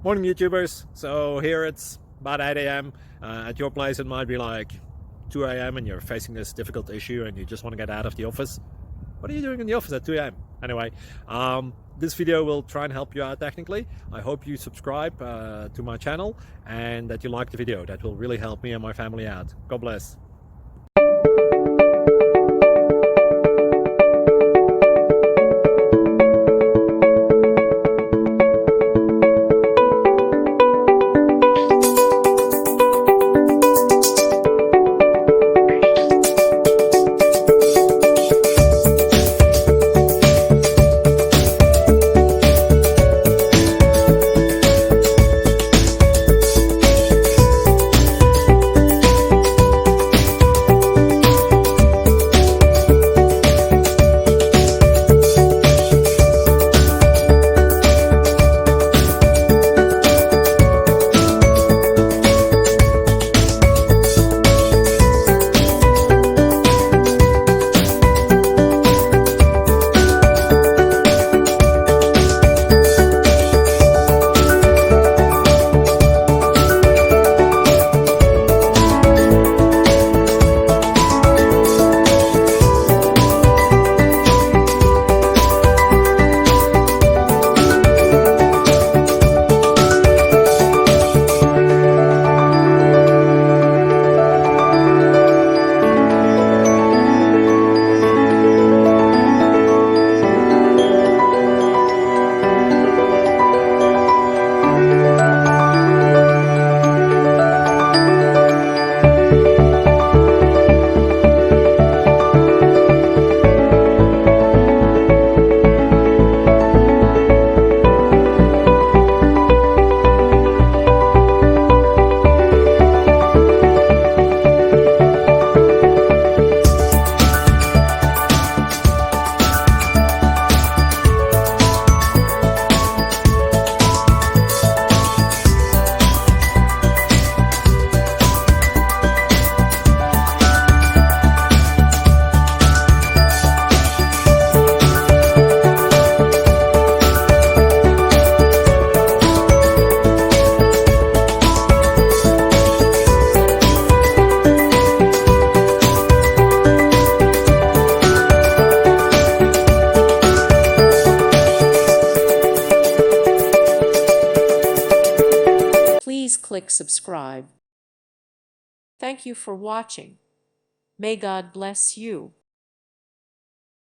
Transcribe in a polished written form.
Morning YouTubers. So here it's about 8 a.m. At your place it might be like 2 a.m. and you're facing this difficult issue and you just want to get out of the office. What are you doing in the office at 2 a.m.? Anyway, this video will try and help you out technically. I hope you subscribe to my channel and that you like the video. That will really help me and my family out. God bless. Please click subscribe. Thank you for watching. May God bless you.